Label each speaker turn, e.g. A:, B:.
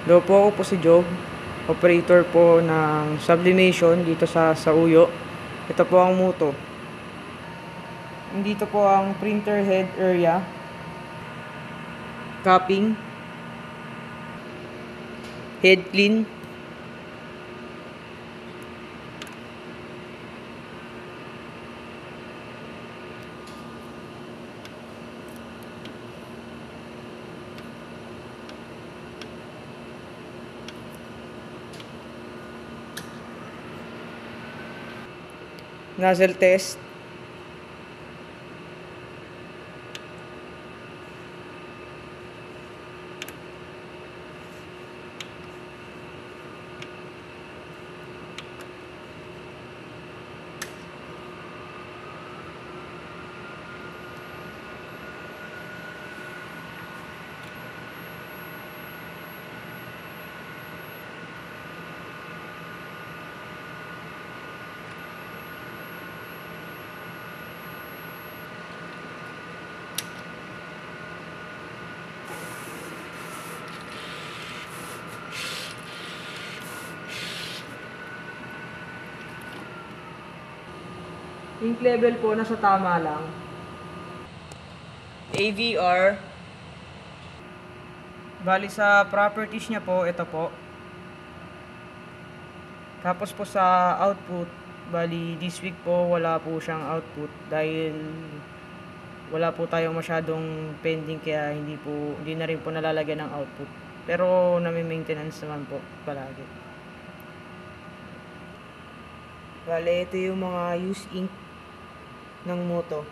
A: Hello po, ako po si Job, operator po ng sublimation dito sa Uyo. Ito po ang moto. Dito po ang printer head area, capping, head clean, nozzle test, ink level po nasa tama lang. AVR, bali sa properties niya po, ito po. Tapos po sa output, bali this week po wala po siyang output dahil wala po tayong masyadong pending, kaya hindi na rin po nalalagyan ng output. Pero nami-maintenance naman po palagi. Bale, ito yung mga use ink ng moto.